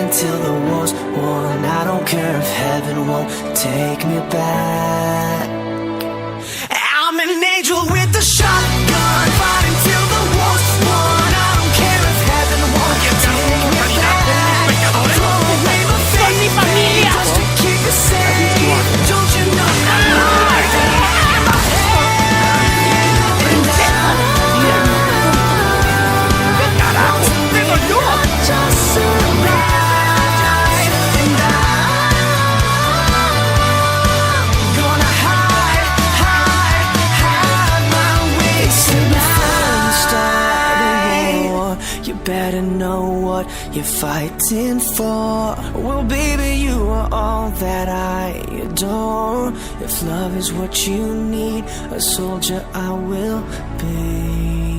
until the war's won. I don't care if heaven won't take me back. I'm an angel with a shotgun, fighting till the war's won. I don't care if heaven won't take me back. Throw away my faith just to keep it safe. Don't you know I'm living in my head? And just survive. And I'm gonna hide my way tonight. You better know what you're fighting for. Well, baby, you are all that I adore. If love is what you need, a soldier I will be.